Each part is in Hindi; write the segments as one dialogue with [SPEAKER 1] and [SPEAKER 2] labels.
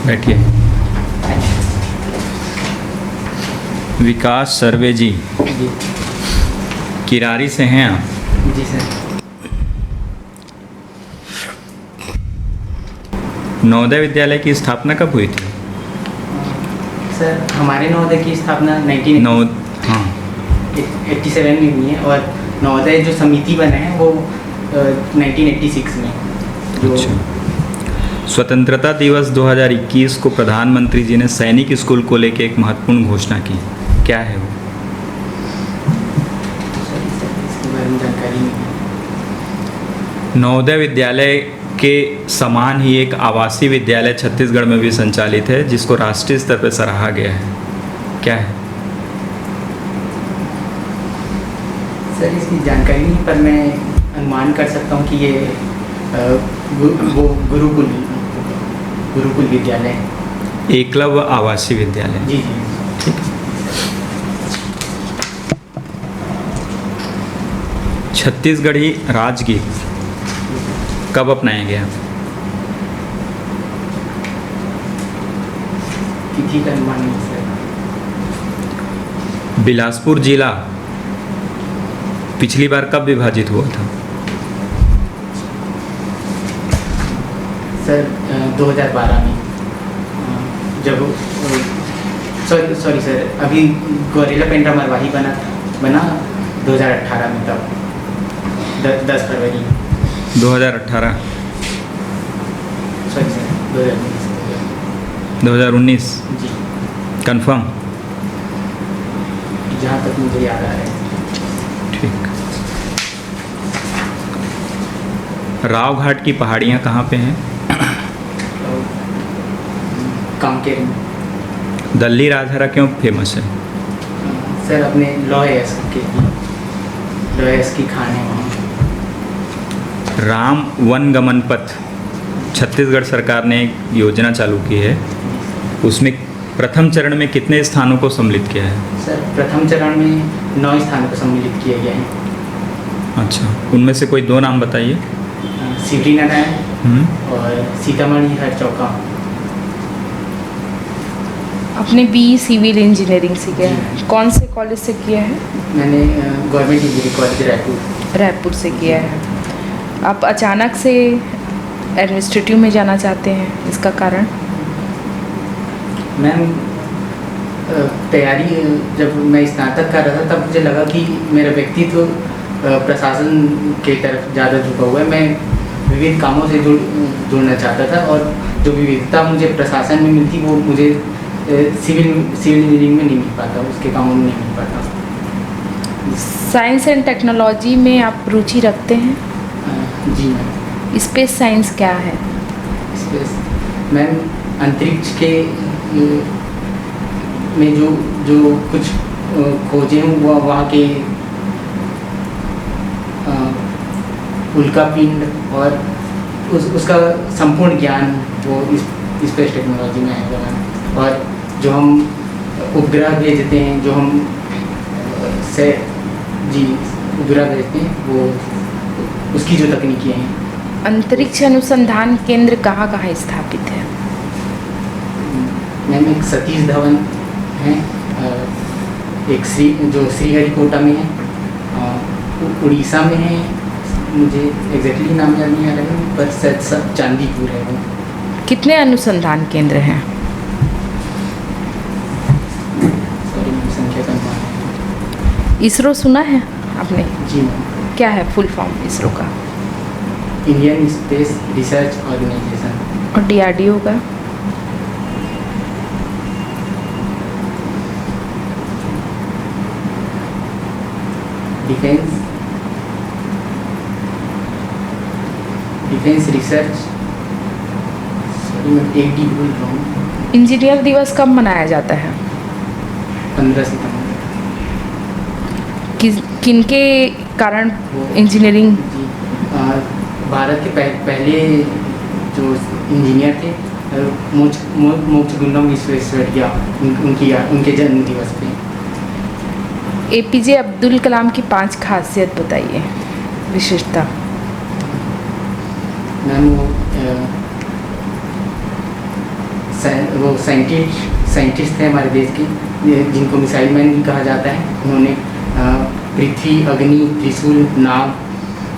[SPEAKER 1] बैठिए। विकास सर्वे जी,
[SPEAKER 2] जी
[SPEAKER 1] किरारी से हैं आप?
[SPEAKER 2] जी सर।
[SPEAKER 1] नवोदय विद्यालय की स्थापना कब हुई थी?
[SPEAKER 2] सर हमारे नवोदय की स्थापना
[SPEAKER 1] नौ हाँ
[SPEAKER 2] 1987 में हुई है और नवोदय जो समिति बने हैं वो 1986 में जो
[SPEAKER 1] अच्छा। स्वतंत्रता दिवस 2021 को प्रधानमंत्री जी ने सैनिक स्कूल को लेकर एक महत्वपूर्ण घोषणा की, क्या है वो?
[SPEAKER 2] इसके बारे में जानकारी नहीं है।
[SPEAKER 1] नवोदय विद्यालय के समान ही एक आवासीय विद्यालय छत्तीसगढ़ में भी संचालित है जिसको राष्ट्रीय स्तर पर सराहा गया है, क्या है?
[SPEAKER 2] सर इसकी जानकारी नहीं, पर मैं अनुमान कर सकता हूँ कि ये वो गुरुकुल विद्यालय है।
[SPEAKER 1] एकलव्य आवासीय विद्यालय।
[SPEAKER 2] जी जी।
[SPEAKER 1] ठीक है। छत्तीसगढ़ी राजगीत कब अपनाया गया?
[SPEAKER 2] तिथि का अनुमान नहीं सर।
[SPEAKER 1] बिलासपुर जिला पिछली बार कब विभाजित हुआ था?
[SPEAKER 2] सर 2012 में जब सॉरी सर अभी गोरेला पेंड्रा मरवाही बना 2018 में, तब 10 फरवरी
[SPEAKER 1] 2018।
[SPEAKER 2] सॉरी सर
[SPEAKER 1] 2019
[SPEAKER 2] जी,
[SPEAKER 1] कंफर्म?
[SPEAKER 2] जहाँ तक मुझे याद आ रहा है।
[SPEAKER 1] ठीक। रावघाट की पहाड़ियाँ कहाँ पे हैं?
[SPEAKER 2] कांकेर में।
[SPEAKER 1] दल्ली राजहरा क्यों फेमस है?
[SPEAKER 2] सर अपने लॉयर्स की खान है वहाँ।
[SPEAKER 1] राम वन गमन पथ छत्तीसगढ़ सरकार ने एक योजना चालू की है, उसमें प्रथम चरण में कितने स्थानों को सम्मिलित किया है?
[SPEAKER 2] सर प्रथम चरण में 9 स्थानों को सम्मिलित किया गया है।
[SPEAKER 1] अच्छा, उनमें से कोई 2 नाम बताइए।
[SPEAKER 2] सिवरी नारायण और सीतामढ़ी हर चौका।
[SPEAKER 3] आपने BE सिविल इंजीनियरिंग से किया है, कौन से कॉलेज से किया है?
[SPEAKER 2] मैंने गवर्नमेंट इंजीनियरिंग कॉलेज
[SPEAKER 3] रायपुर से किया है। आप अचानक से एडमिनिस्ट्रेटिव में जाना चाहते हैं, इसका कारण?
[SPEAKER 2] मैम तैयारी जब मैं स्नातक कर रहा था तब मुझे लगा कि मेरा व्यक्तित्व प्रशासन की तरफ ज़्यादा झुका हुआ है। मैं विविध कामों से जुड़ना चाहता था और जो विविधता मुझे प्रशासन में मिलती वो मुझे सिविल इंजीनियरिंग में नहीं मिल पाता, उसके कामों में नहीं मिल पाता।
[SPEAKER 3] साइंस एंड टेक्नोलॉजी में आप रुचि रखते हैं?
[SPEAKER 2] जी मैम।
[SPEAKER 3] स्पेस साइंस क्या है?
[SPEAKER 2] स्पेस मैम अंतरिक्ष के में जो कुछ खोजें हूँ वहाँ के उल्कापिंड और उसका संपूर्ण ज्ञान वो स्पेस टेक्नोलॉजी में आएगा मैम। और जो हम उपग्रह भेजते हैं, जो हम उपग्रह भेजते हैं, वो उसकी जो तकनीकी हैं।
[SPEAKER 3] अंतरिक्ष अनुसंधान केंद्र कहाँ कहाँ स्थापित है?
[SPEAKER 2] मैम एक सतीश धवन है, एक जो श्रीहरिकोटा में है, उड़ीसा में है, मुझे एग्जैक्टली नाम याद नहीं आ रहा है, पर सब चांदीपुर है वो।
[SPEAKER 3] कितने अनुसंधान केंद्र हैं?
[SPEAKER 2] सॉरी मैम संख्या का नाम है।
[SPEAKER 3] इसरो सुना है आपने?
[SPEAKER 2] जी मैम।
[SPEAKER 3] क्या है फुल फॉर्म इसरो का?
[SPEAKER 2] Indian space research organisation.
[SPEAKER 3] और DRDO का?
[SPEAKER 2] Defence research. सॉरी मैं एक डी बोल रहा हूँ।
[SPEAKER 3] इंजीनियर दिवस कब मनाया जाता है?
[SPEAKER 2] 15 सितंबर।
[SPEAKER 3] किनके कारण इंजीनियरिंग?
[SPEAKER 2] जी भारत के पहले जो इंजीनियर थे मोक्षगुंडम विश्वेश्वरैया, उनके जन्म दिवस पे।
[SPEAKER 3] APJ अब्दुल कलाम की 5 खासियत बताइए, विशेषता।
[SPEAKER 2] मैम वो वो साइंटिस्ट थे हमारे देश के, जिनको मिसाइल मैन भी कहा जाता है। उन्होंने पृथ्वी, अग्नि, त्रिशूल, नाग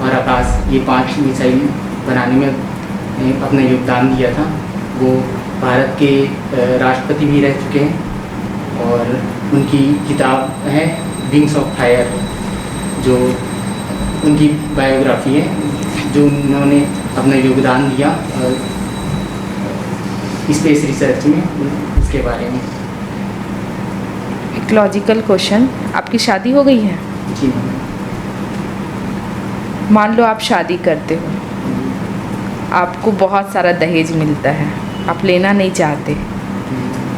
[SPEAKER 2] और आकाश, ये 5 मिसाइल बनाने में अपना योगदान दिया था। वो भारत के राष्ट्रपति भी रह चुके हैं और उनकी किताब है विंग्स ऑफ फायर, जो उनकी बायोग्राफी है, जो उन्होंने अपना योगदान दिया स्पेस रिसर्च में, उसके बारे में।
[SPEAKER 3] एक लॉजिकल क्वेश्चन, आपकी शादी हो गई है?
[SPEAKER 2] जी।
[SPEAKER 3] मान लो आप शादी करते हो, आपको बहुत सारा दहेज मिलता है, आप लेना नहीं चाहते,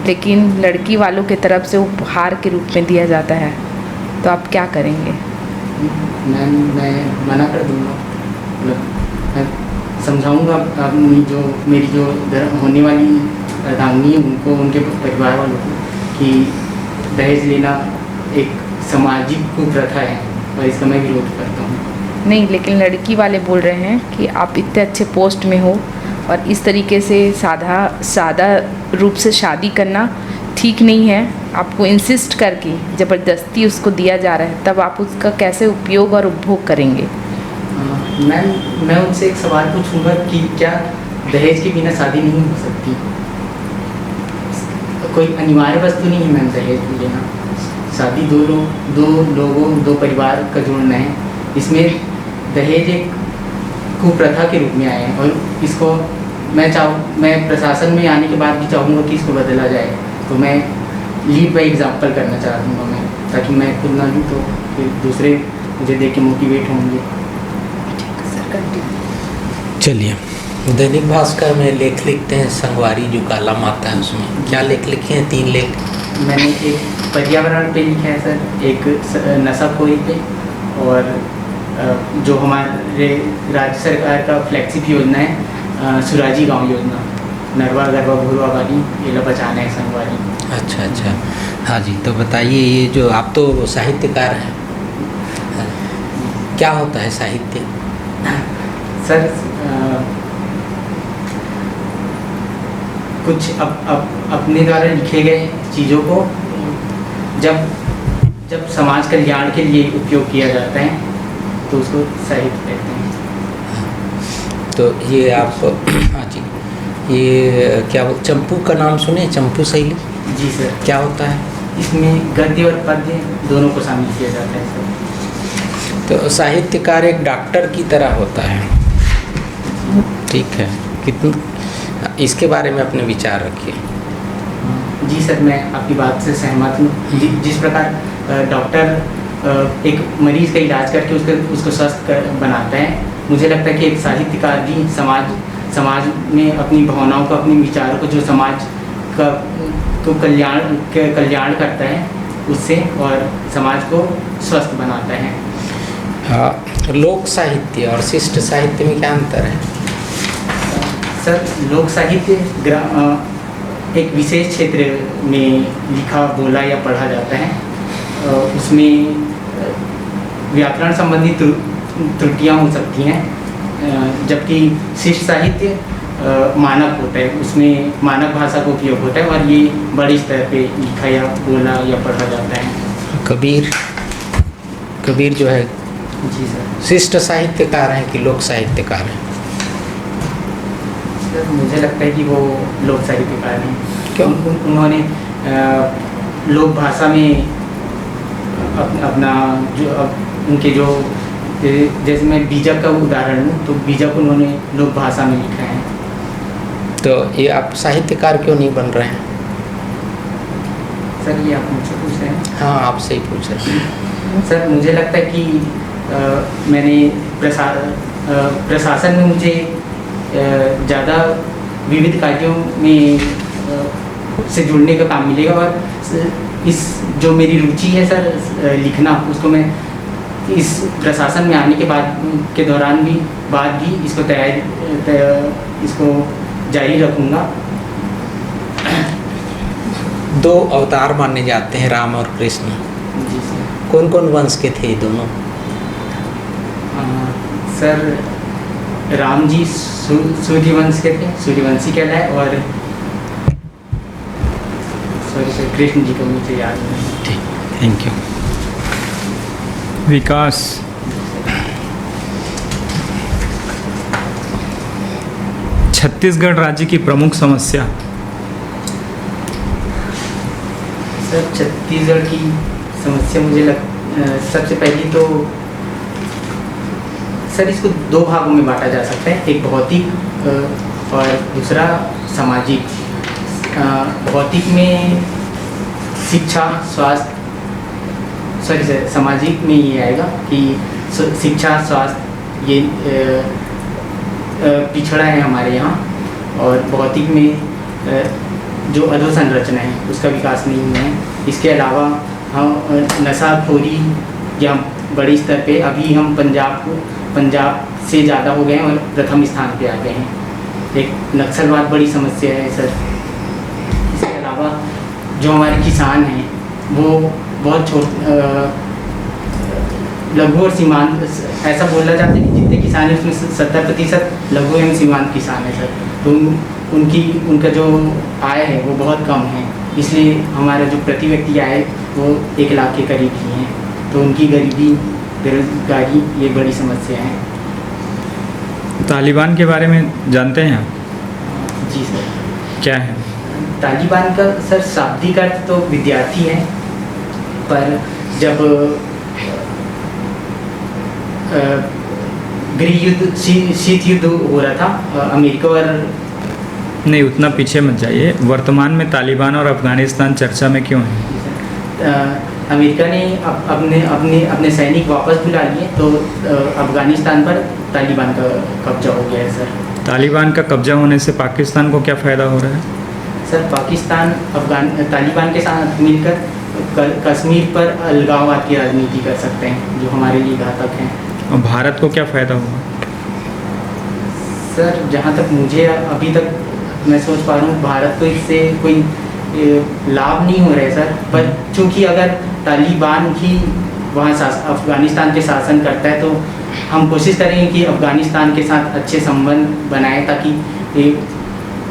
[SPEAKER 3] लेकिन लड़की वालों की तरफ से उपहार के रूप में दिया जाता है, तो आप क्या करेंगे?
[SPEAKER 2] मैं मना कर दूँगा, मैं समझाऊँगा अपनी जो मेरी जो होने वाली अर्धांगिनी है उनको, उनके परिवार वालों को, कि दहेज लेना एक सामाजिक कुप्रथा है और इसका मैं विरोध करता हूँ।
[SPEAKER 3] नहीं, लेकिन लड़की वाले बोल रहे हैं कि आप इतने अच्छे पोस्ट में हो और इस तरीके से सादा रूप से शादी करना ठीक नहीं है, आपको इंसिस्ट करके ज़बरदस्ती उसको दिया जा रहा है, तब आप उसका कैसे उपयोग और उपभोग करेंगे?
[SPEAKER 2] मैं उनसे एक सवाल पूछूंगा कि क्या दहेज के बिना शादी नहीं हो सकती? कोई अनिवार्य वस्तु नहीं है मैम दहेज लेना। शादी दो परिवार का जुड़ना है, इसमें दहेज एक कुप्रथा के रूप में आए हैं और इसको मैं प्रशासन में आने के बाद भी चाहूँगा कि इसको बदला जाए। तो मैं लीड बाई एग्जाम्पल करना चाहूँगा मैं, ताकि मैं खुद ना लूँ तो फिर दूसरे मुझे देख के मोटिवेट होंगे।
[SPEAKER 4] चलिए, दैनिक भास्कर में लेख लिखते हैं संगवारी जो काला माता है, उसमें क्या लेख लिखे हैं? 3 लेख।
[SPEAKER 2] मैंने एक पर्यावरण पे लिखा है सर, एक नशाखोरी पे, और जो हमारे राज्य सरकार का फ्लैगशिप योजना है सुराजी गांव योजना, नरवा गरबा भूरवा वाली ये बचाना है संगवारी।
[SPEAKER 4] अच्छा, हाँ जी। तो बताइए, ये जो आप तो साहित्यकार हैं, क्या होता है साहित्य?
[SPEAKER 2] सर कुछ अपने द्वारा लिखे गए चीज़ों को जब समाज कल्याण के लिए उपयोग किया जाता है तो उसको साहित्य कहते हैं।
[SPEAKER 4] तो ये आप हाँ जी, ये क्या चंपू का नाम सुने? चंपू शैली?
[SPEAKER 2] जी सर।
[SPEAKER 4] क्या होता है?
[SPEAKER 2] इसमें गद्य और पद्य दोनों को शामिल किया जाता है सर।
[SPEAKER 4] तो साहित्यकार एक डॉक्टर की तरह होता है, ठीक है? इसके बारे में अपने विचार रखिए।
[SPEAKER 2] जी सर, मैं आपकी बात से सहमत हूँ। जिस प्रकार डॉक्टर एक मरीज़ का इलाज करके उसको स्वस्थ बनाता है, मुझे लगता है कि एक साहित्यकार भी समाज में अपनी भावनाओं को, अपने विचारों को, जो समाज का को कल्याण करता है उससे, और समाज को स्वस्थ बनाता है।
[SPEAKER 4] हाँ, लोक साहित्य और शिष्ट साहित्य में क्या अंतर है?
[SPEAKER 2] सर, लोक साहित्य एक विशेष क्षेत्र में लिखा, बोला या पढ़ा जाता है, उसमें व्याकरण संबंधी त्रुटियां हो सकती हैं, जबकि शिष्ट साहित्य मानक होता है, उसमें मानक भाषा का उपयोग होता है और ये बड़े स्तर पे लिखा या बोला या पढ़ा जाता है।
[SPEAKER 4] कबीर जो है,
[SPEAKER 2] जी सर,
[SPEAKER 4] शिष्ट साहित्यकार हैं कि लोक साहित्यकार हैं?
[SPEAKER 2] सर मुझे लगता है कि वो लोक साहित्यकार हैं।
[SPEAKER 4] क्यों?
[SPEAKER 2] उन्होंने लोक भाषा में अपना उनके जो, जैसे मैं बीजक का उदाहरण लूँ तो बीजक उन्होंने लोक भाषा में लिखा है।
[SPEAKER 4] तो ये आप साहित्यकार क्यों नहीं बन रहे हैं?
[SPEAKER 2] सर ये आप मुझसे पूछ रहे हैं?
[SPEAKER 4] हाँ, आपसे ही पूछ रहे हैं।
[SPEAKER 2] सर मुझे लगता है कि मैंने प्रशासन में मुझे ज़्यादा विविध कार्यों में से जुड़ने का काम मिलेगा, और इस जो मेरी रुचि है सर लिखना, उसको मैं इस प्रशासन में आने के दौरान भी इसको इसको जारी रखूँगा।
[SPEAKER 4] 2 अवतार माने जाते हैं, राम और कृष्ण।
[SPEAKER 2] जी सर।
[SPEAKER 4] कौन कौन वंश के थे ये दोनों?
[SPEAKER 2] सर राम जी सूर्यवंश के थे, सूर्यवंशी कहलाए, और सॉरी सर, कृष्ण जी को मुझे याद नहीं।
[SPEAKER 4] ठीक, थैंक यू।
[SPEAKER 1] विकास, छत्तीसगढ़ राज्य की प्रमुख समस्या।
[SPEAKER 2] सर छत्तीसगढ़ की समस्या मुझे सबसे पहली तो सर इसको दो भागों में बांटा जा सकता है, एक भौतिक और दूसरा सामाजिक। भौतिक में शिक्षा, स्वास्थ्य, सॉरी सर, सामाजिक में ये आएगा कि शिक्षा, स्वास्थ्य ये पिछड़ा है हमारे यहाँ, और भौतिक में जो अधोसंरचना है उसका विकास नहीं है। इसके अलावा हम नशाखोरी या बड़े स्तर पे अभी हम पंजाब से ज़्यादा हो गए हैं और प्रथम स्थान पे आ गए हैं। एक नक्सलवाद बड़ी समस्या है सर। इसके अलावा जो हमारे किसान हैं वो बहुत लघु और सीमांत, ऐसा बोला जाता है कि जितने किसान हैं उसमें 70% लघु एवं सीमांत किसान हैं सर। तो उनका जो आय है वो बहुत कम है, इसलिए हमारा जो प्रति व्यक्ति आय वो 1 लाख के करीब ही है। तो उनकी गरीबी, बेरोजगारी ये बड़ी समस्या है।
[SPEAKER 1] तालिबान के बारे में जानते हैं आप?
[SPEAKER 2] जी सर।
[SPEAKER 1] क्या है
[SPEAKER 2] तालिबान का सर शाब्दिक अर्थ तो विद्यार्थी है, पर जब गृह युद्ध, शीत युद्ध हो रहा था अमेरिका और
[SPEAKER 1] नहीं, उतना पीछे मत जाइए। वर्तमान में तालिबान और अफगानिस्तान चर्चा में क्यों है?
[SPEAKER 2] अमेरिका ने अपने सैनिक वापस बुला लिए, तो अफगानिस्तान पर तालिबान का कब्जा हो गया है सर।
[SPEAKER 1] तालिबान का कब्जा होने से पाकिस्तान को क्या फ़ायदा हो रहा है?
[SPEAKER 2] सर पाकिस्तान तालिबान के साथ मिलकर कश्मीर पर अलगाववाद की राजनीति कर सकते हैं, जो हमारे लिए घातक हैं।
[SPEAKER 1] और भारत को क्या फ़ायदा होगा?
[SPEAKER 2] सर जहाँ तक मुझे अभी तक मैं सोच पा रहा हूँ, भारत को इससे कोई लाभ नहीं हो रहा है सर। पर चूँकि अगर तालिबान ही वहाँ अफ़गानिस्तान पे शासन करता है, तो हम कोशिश करेंगे कि अफ़गानिस्तान के साथ अच्छे संबंध बनाएं, ताकि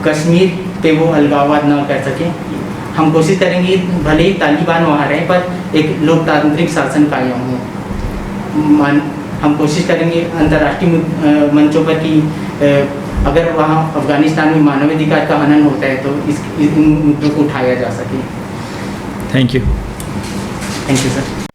[SPEAKER 2] कश्मीर पे वो अलगाववाद ना कर सकें। हम कोशिश करेंगे भले ही तालिबान वहाँ रहे, पर एक लोकतांत्रिक शासन कायम हो। हम कोशिश करेंगे अंतर्राष्ट्रीय मंचों पर कि अगर वहाँ अफ़गानिस्तान में मानवाधिकार का हनन होता है तो इन मुद्दों को उठाया जा सके।
[SPEAKER 1] Thank you
[SPEAKER 2] sir.